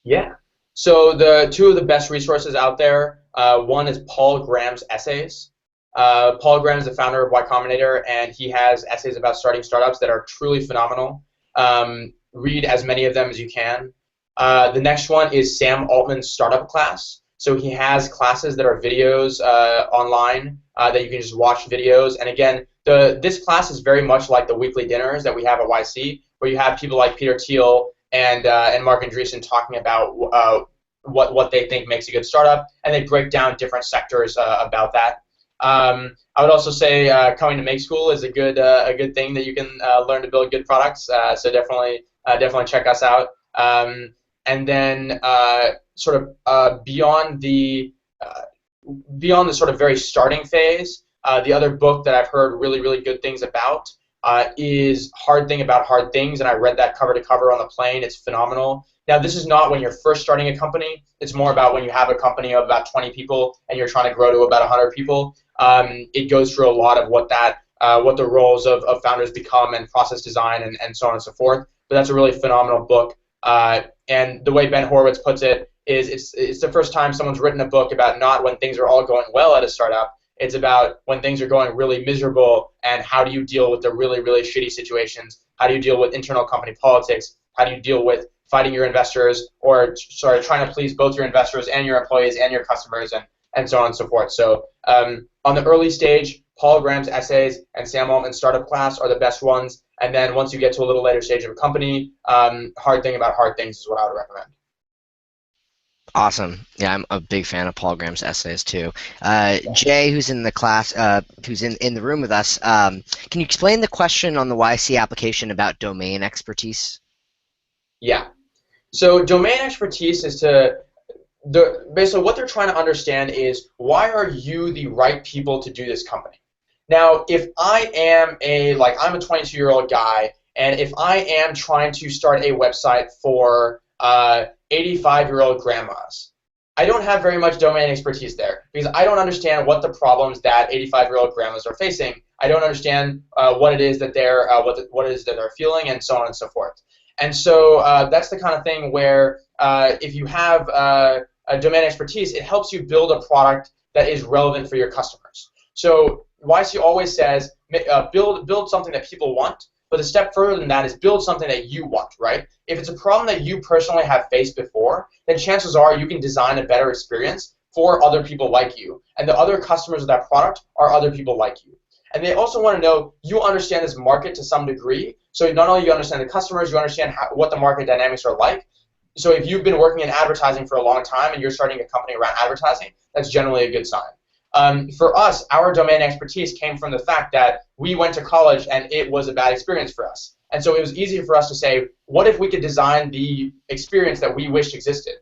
Yeah. So the two of the best resources out there, one is Paul Graham's essays. Paul Graham is the founder of Y Combinator, and he has essays about starting startups that are truly phenomenal. Read as many of them as you can. The next one is Sam Altman's startup class. So he has classes that are videos online that you can just watch videos. And again, this class is very much like the weekly dinners that we have at YC, where you have people like Peter Thiel and Mark Andreessen talking about what they think makes a good startup, and they break down different sectors about that. I would also say coming to MakeSchool is a good thing that you can learn to build good products. So definitely check us out. And then sort of beyond the sort of very starting phase, the other book that I've heard really good things about is Hard Thing About Hard Things, and I read that cover to cover on the plane. It's phenomenal. Now, this is not when you're first starting a company. It's more about when you have a company of about 20 people and you're trying to grow to about 100 people. It goes through a lot of what the roles of founders become and process design and so on and so forth. But that's a really phenomenal book. And the way Ben Horowitz puts it is it's the first time someone's written a book about not when things are all going well at a startup. It's about when things are going really miserable and how do you deal with the really shitty situations. How do you deal with internal company politics? How do you deal with fighting your investors, or trying to please both your investors and your employees and your customers, and so on and so forth. So on the early stage, Paul Graham's essays and Sam Altman's startup class are the best ones. And then once you get to a little later stage of a company, Hard Thing About Hard Things is what I would recommend. Awesome. Yeah, I'm a big fan of Paul Graham's essays too. Jay, who's in the class, who's in the room with us, can you explain the question on the YC application about domain expertise? Yeah. So domain expertise is basically what they're trying to understand is why are you the right people to do this company? Now, if I am I'm a 22-year-old guy, and if I am trying to start a website for 85-year-old grandmas, I don't have very much domain expertise there because I don't understand what the problems that 85-year-old grandmas are facing. I don't understand what it is that what it is that they're feeling, and so on and so forth. And so that's the kind of thing where if you have a domain expertise, it helps you build a product that is relevant for your customers. So YC always says build something that people want, but a step further than that is build something that you want, right? If it's a problem that you personally have faced before, then chances are you can design a better experience for other people like you. And the other customers of that product are other people like you. And they also want to know you understand this market to some degree. So not only you understand the customers, you understand what the market dynamics are like. So if you've been working in advertising for a long time and you're starting a company around advertising, that's generally a good sign. For us, our domain expertise came from the fact that we went to college and it was a bad experience for us. And so it was easy for us to say, what if we could design the experience that we wished existed?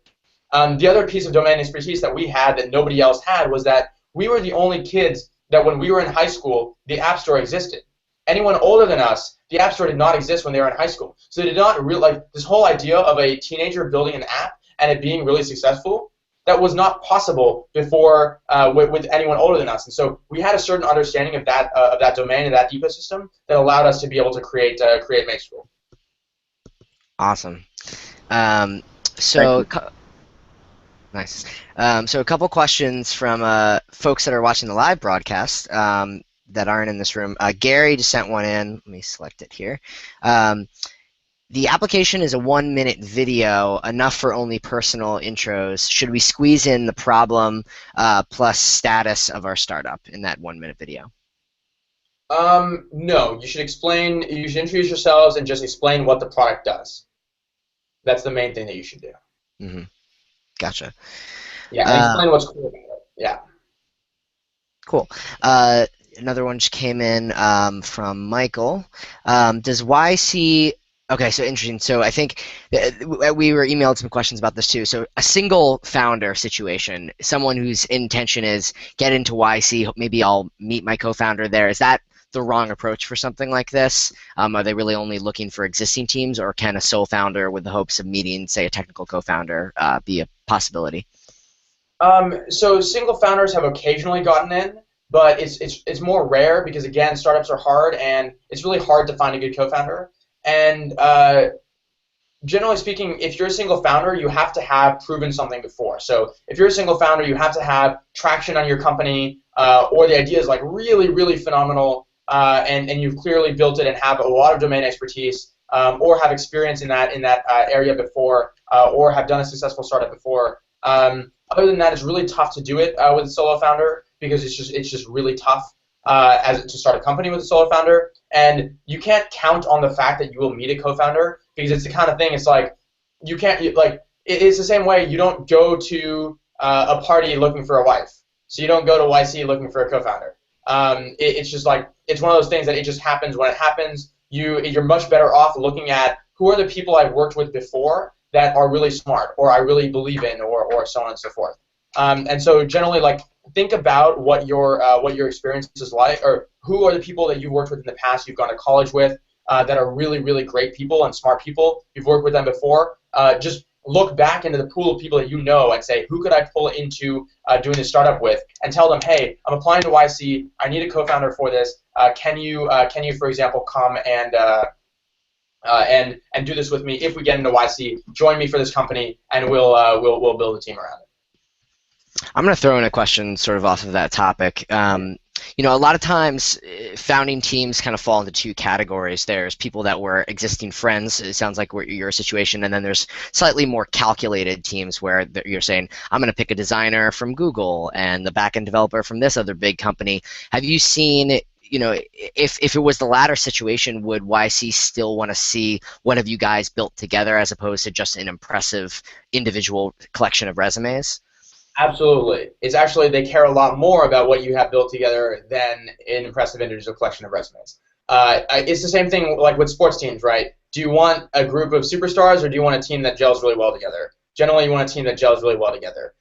The other piece of domain expertise that we had that nobody else had was that we were the only kids that when we were in high school, the App Store existed. Anyone older than us, the App Store did not exist when they were in high school. So they did not realize this whole idea of a teenager building an app and it being really successful, that was not possible before with anyone older than us. And so we had a certain understanding of that domain and that ecosystem that allowed us to be able to create MakeSchool. Awesome. Thank So you. nice. So a couple questions from folks that are watching the live broadcast that aren't in this room. Gary just sent one in. Let me select it here. The application is a 1-minute video, enough for only personal intros. Should we squeeze in the problem plus status of our startup in that 1-minute video? No, you should explain. You should introduce yourselves and just explain what the product does. That's the main thing that you should do. Mm-hmm. Gotcha. Yeah, and Uh, explain what's cool about it. Yeah. cool. Another one just came in from Michael. Does YC? Okay, so interesting. So I think we were emailed some questions about this too. So a single founder situation, someone whose intention is get into YC, maybe I'll meet my co-founder there. Is that the wrong approach for something like this? Are they really only looking for existing teams, or can a sole founder with the hopes of meeting, say, a technical co-founder be a possibility? So single founders have occasionally gotten in, but it's more rare because again, startups are hard and it's really hard to find a good co-founder. And generally speaking, if you're a single founder, you have to have proven something before. So if you're a single founder, you have to have traction on your company, or the idea is like really, really phenomenal, and you've clearly built it and have a lot of domain expertise, or have experience in that area before, or have done a successful startup before. Other than that, it's really tough to do it with a solo founder because it's just really tough as to start a company with a solo founder, and you can't count on the fact that you will meet a co-founder because it's the kind of thing. It's like you can't like it's the same way you don't go to a party looking for a wife, so you don't go to YC looking for a co-founder. It's just like it's one of those things that it just happens when it happens. You're much better off looking at who are the people I've worked with before that are really smart or I really believe in or so on and so forth. And so generally, like, think about what your experience is like, or who are the people that you've worked with in the past, you've gone to college with, that are really, really great people and smart people. You've worked with them before. Just look back into the pool of people that you know and say, who could I pull into doing this startup with, and tell them, hey, I'm applying to YC. I need a co-founder for this. Can you, for example, come and do this with me if we get into YC? Join me for this company, and we'll build a team around it. I'm going to throw in a question sort of off of that topic. A lot of times founding teams kind of fall into two categories. There's people that were existing friends, it sounds like your situation, and then there's slightly more calculated teams where you're saying, I'm going to pick a designer from Google and the backend developer from this other big company. Have you seen if it was the latter situation, would YC still want to see what have you guys built together as opposed to just an impressive individual collection of resumes? Absolutely. It's actually, they care a lot more about what you have built together than an impressive individual collection of resumes. It's the same thing like with sports teams, right? Do you want a group of superstars or do you want a team that gels really well together? Generally, you want a team that gels really well together.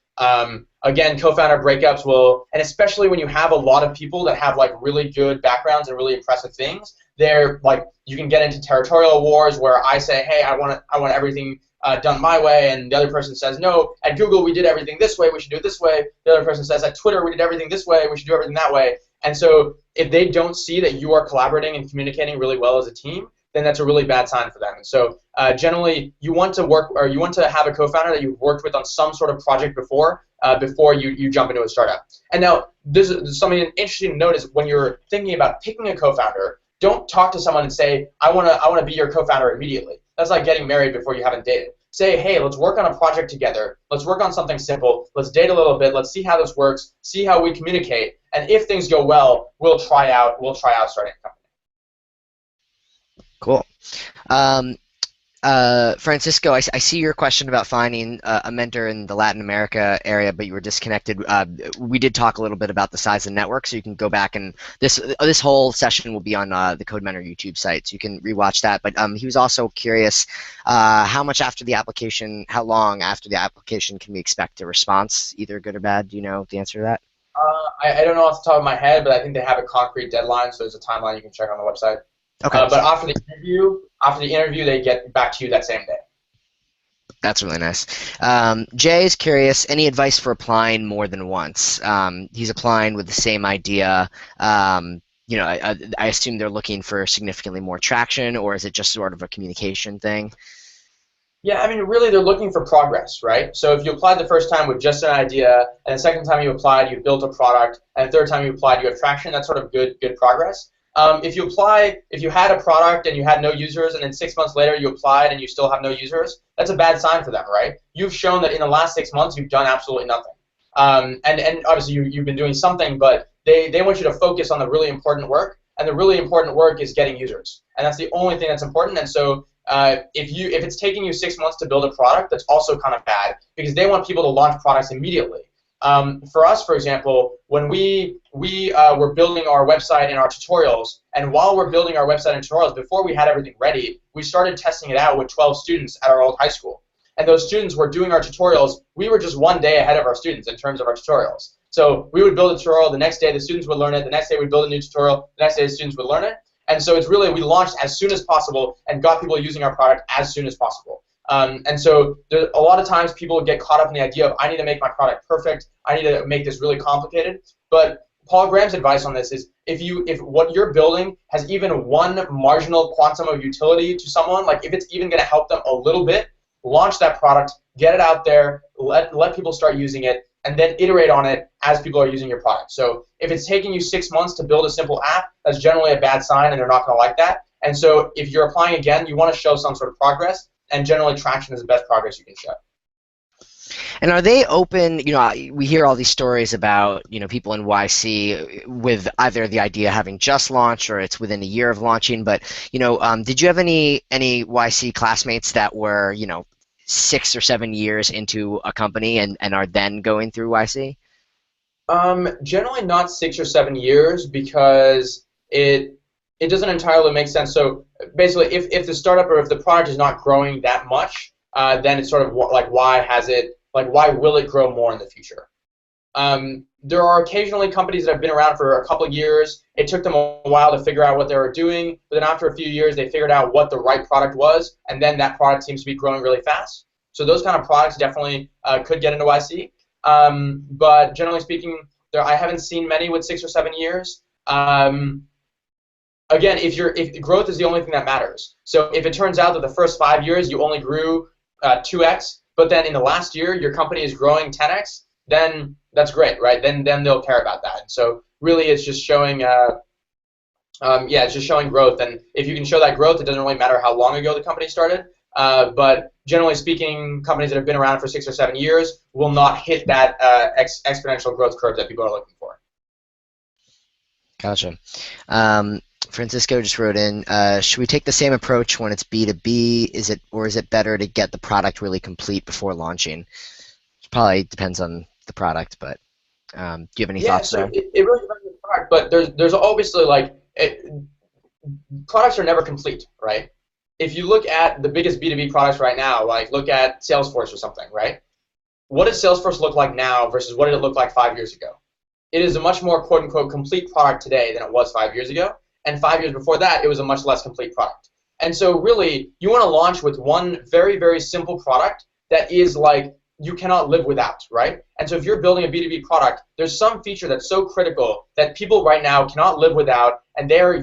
Again, co-founder breakups will, and especially when you have a lot of people that have like really good backgrounds and really impressive things, they're like, you can get into territorial wars where I say, hey, I want everything done my way, and the other person says, no, at Google we did everything this way, we should do it this way. The other person says, at Twitter we did everything this way, we should do everything that way. And so if they don't see that you are collaborating and communicating really well as a team, then that's a really bad sign for them. And so generally, you want to work, or you want to have a co-founder that you've worked with on some sort of project before you jump into a startup. And now, this is something interesting to note is when you're thinking about picking a co-founder, don't talk to someone and say, I want to be your co-founder immediately. That's like getting married before you haven't dated. Say, hey, let's work on a project together. Let's work on something simple. Let's date a little bit. Let's see how this works. See how we communicate. And if things go well, we'll try out starting a company. Cool. Francisco, I see your question about finding a mentor in the Latin America area, but you were disconnected. We did talk a little bit about the size of the network, so you can go back and this whole session will be on the Codementor YouTube site, so you can rewatch that. But he was also curious how long after the application can we expect a response, either good or bad? Do you know the answer to that? I don't know off the top of my head, but I think they have a concrete deadline, so there's a timeline you can check on the website. Okay. But after the interview, they get back to you that same day. That's really nice. Jay is curious, any advice for applying more than once? He's applying with the same idea. I assume they're looking for significantly more traction, or is it just sort of a communication thing? Yeah, I mean, really, they're looking for progress, right? So if you applied the first time with just an idea, and the second time you applied, you built a product, and the third time you applied, you have traction, that's sort of good progress. If you had a product and you had no users, and then 6 months later you applied and you still have no users, that's a bad sign for them, right? You've shown that in the last 6 months you've done absolutely nothing. And obviously you've been doing something, but they want you to focus on the really important work, and the really important work is getting users, and that's the only thing that's important. And so if it's taking you 6 months to build a product, that's also kind of bad because they want people to launch products immediately. For us, for example, when we were building our website and our tutorials, and while we're building our website and tutorials, before we had everything ready, we started testing it out with 12 students at our old high school. And those students were doing our tutorials. We were just one day ahead of our students in terms of our tutorials. So we would build a tutorial, the next day the students would learn it, the next day we'd build a new tutorial, the next day the students would learn it. And so it's really, we launched as soon as possible and got people using our product as soon as possible. And so a lot of times people get caught up in the idea of I need to make my product perfect, I need to make this really complicated. But Paul Graham's advice on this is if what you're building has even one marginal quantum of utility to someone, like if it's even going to help them a little bit, launch that product, get it out there, let people start using it, and then iterate on it as people are using your product. So if it's taking you 6 months to build a simple app, that's generally a bad sign and they're not going to like that. And so if you're applying again, you want to show some sort of progress. And generally, traction is the best progress you can show. And are they open? We hear all these stories about people in YC with either the idea having just launched or it's within a year of launching. But did you have any YC classmates that were 6 or 7 years into a company and are then going through YC? Generally, not 6 or 7 years because it doesn't entirely make sense. So basically, if the startup or if the product is not growing that much, then it's sort of like why will it grow more in the future? There are occasionally companies that have been around for a couple of years. It took them a while to figure out what they were doing, but then after a few years, they figured out what the right product was, and then that product seems to be growing really fast. So those kind of products definitely could get into YC. But generally speaking, I haven't seen many with 6 or 7 years. Again, if growth is the only thing that matters. So if it turns out that the first 5 years you only grew 2x, but then in the last year your company is growing 10x, then that's great, right? Then they'll care about that. And so really, it's just showing, it's just showing growth. And if you can show that growth, it doesn't really matter how long ago the company started. But generally speaking, companies that have been around for 6 or 7 years will not hit that exponential growth curve that people are looking for. Gotcha. Francisco just wrote in, should we take the same approach when it's B2B? Or is it better to get the product really complete before launching? It probably depends on the product, but do you have any Yeah, thoughts so there? it really depends on the product, but there's obviously products are never complete, right? If you look at the biggest B2B products right now, like look at Salesforce or something, right? What does Salesforce look like now versus what did it look like 5 years ago? It is a much more quote unquote complete product today than it was 5 years ago. And 5 years before that, it was a much less complete product. And so really, you want to launch with one very, very simple product that is like you cannot live without, right? And so if you're building a B2B product, there's some feature that's so critical that people right now cannot live without, and they're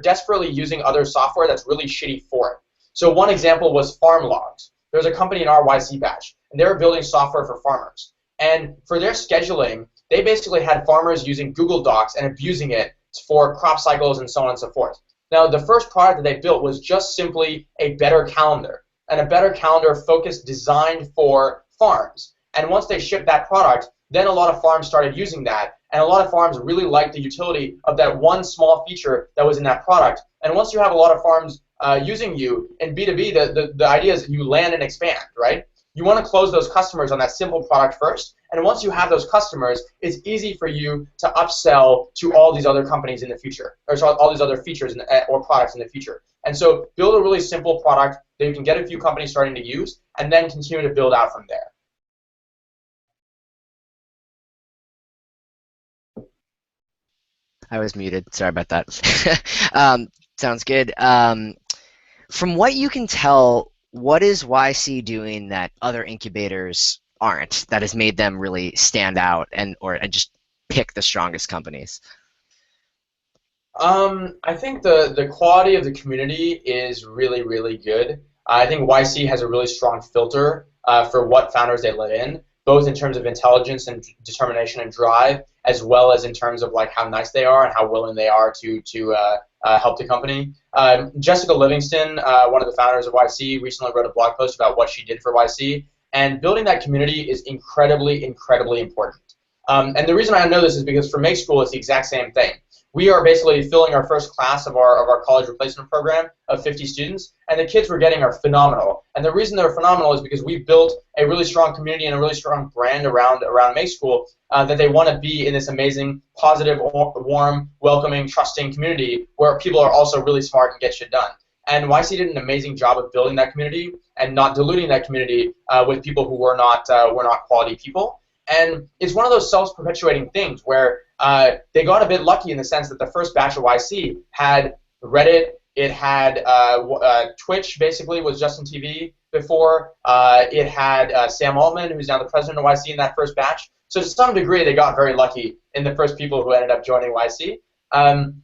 desperately using other software that's really shitty for it. So one example was farm logs. There's a company in our YC batch, and they were building software for farmers. And for their scheduling, they basically had farmers using Google Docs and abusing it for crop cycles and so on and so forth. Now, the first product that they built was just simply a better calendar, and a better calendar focused designed for farms. And once they shipped that product, then a lot of farms started using that, and a lot of farms really liked the utility of that one small feature that was in that product. And once you have a lot of farms using you in B2B, the idea is you land and expand, right? You want to close those customers on that simple product first, and once you have those customers, it's easy for you to upsell to all these other companies in the future, or sorry, all these other features or products in the future. And so build a really simple product that you can get a few companies starting to use, and then continue to build out from there. I was muted. Sorry about that. Sounds good. From what you can tell, what is YC doing that other incubators aren't, that has made them really stand out and just pick the strongest companies? I think the quality of the community is really, really good. I think YC has a really strong filter for what founders they let in, both in terms of intelligence and determination and drive, as well as in terms of like how nice they are and how willing they are to help the company. Jessica Livingston, one of the founders of YC, recently wrote a blog post about what she did for YC, and building that community is incredibly, incredibly important. And the reason I know this is because for MakeSchool, it's the exact same thing. We are basically filling our first class of our college replacement program of 50 students, and the kids we're getting are phenomenal. And the reason they're phenomenal is because we've built a really strong community and a really strong brand around MakeSchool that they want to be in this amazing, positive, warm, welcoming, trusting community where people are also really smart and get shit done. And YC did an amazing job of building that community and not diluting that community with people who were not quality people. And it's one of those self-perpetuating things where they got a bit lucky in the sense that the first batch of YC had Reddit, it had Twitch, basically, was Justin TV before. It had Sam Altman, who's now the president of YC in that first batch. So to some degree, they got very lucky in the first people who ended up joining YC.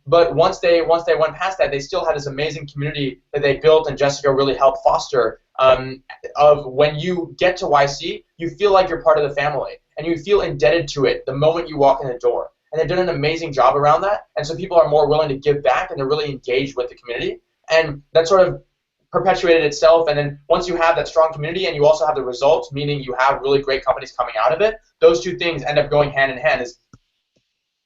But once they went past that, they still had this amazing community that they built, and Jessica really helped foster. Of when you get to YC, you feel like you're part of the family, and you feel indebted to it the moment you walk in the door. And they've done an amazing job around that, and so people are more willing to give back, and they're really engaged with the community, and that sort of perpetuated itself. And then once you have that strong community, and you also have the results, meaning you have really great companies coming out of it, those two things end up going hand in hand.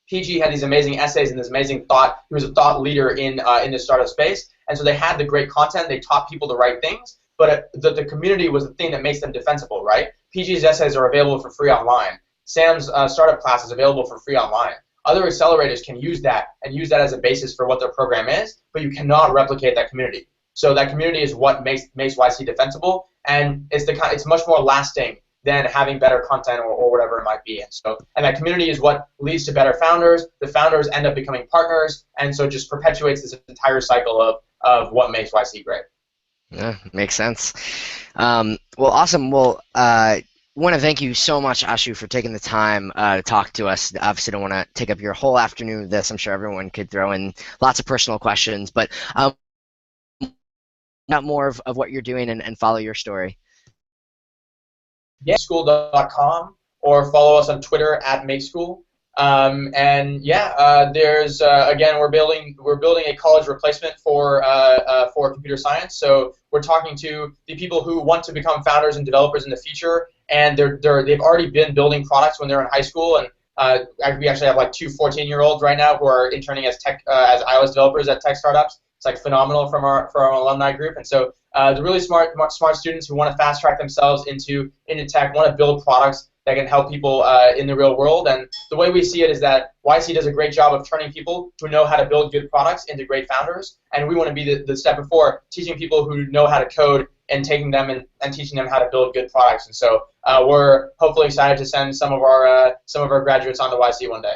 PG had these amazing essays and this amazing thought. He was a thought leader in the startup space, and so they had the great content. They taught people the right things, but the community was the thing that makes them defensible, right? PG's essays are available for free online. Sam's startup class is available for free online. Other accelerators can use that and use that as a basis for what their program is, but you cannot replicate that community. So that community is what makes YC defensible, and it's much more lasting than having better content or whatever it might be. And that community is what leads to better founders. The founders end up becoming partners, and so it just perpetuates this entire cycle of what makes YC great. Yeah, makes sense. Well, awesome. Well, want to thank you so much, Ashu, for taking the time to talk to us. Obviously, don't want to take up your whole afternoon with this. I'm sure everyone could throw in lots of personal questions, but not more of what you're doing and follow your story. Yeah, MakeSchool.com, or follow us on Twitter at MakeSchool. And yeah, there's again, we're building a college replacement for computer science. So we're talking to the people who want to become founders and developers in the future, and they've already been building products when they're in high school, and We actually have like two 14-year-olds right now who are interning as as iOS developers at tech startups. It's like phenomenal from our alumni group. And so the really smart students who want to fast track themselves into tech, want to build products that can help people in the real world. And the way we see it is that YC does a great job of turning people who know how to build good products into great founders. And we want to be the step before, teaching people who know how to code and taking them and teaching them how to build good products. And so we're hopefully excited to send some of our graduates onto YC one day.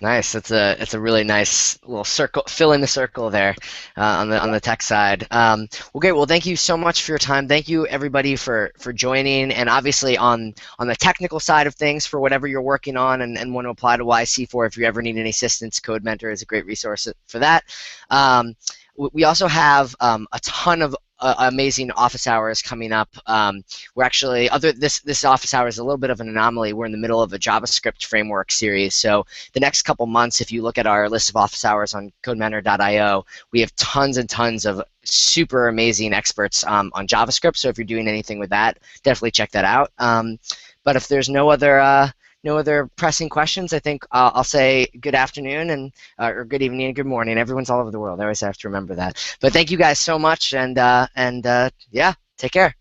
Nice. It's a really nice little circle, fill in the circle there on the tech side. Well, great. Well, thank you so much for your time. Thank you everybody for joining, and obviously on the technical side of things for whatever you're working on and want to apply to YC for. If you ever need any assistance, Codementor is a great resource for that. We also have a ton of amazing office hours coming up. We're actually this office hour is a little bit of an anomaly. We're in the middle of a JavaScript framework series, so the next couple months, if you look at our list of office hours on Codementor.io, we have tons and tons of super amazing experts on JavaScript. So if you're doing anything with that, definitely check that out. But if there's no other pressing questions, I think I'll say good afternoon and or good evening and good morning. Everyone's all over the world. I always have to remember that. But thank you guys so much, and yeah, take care.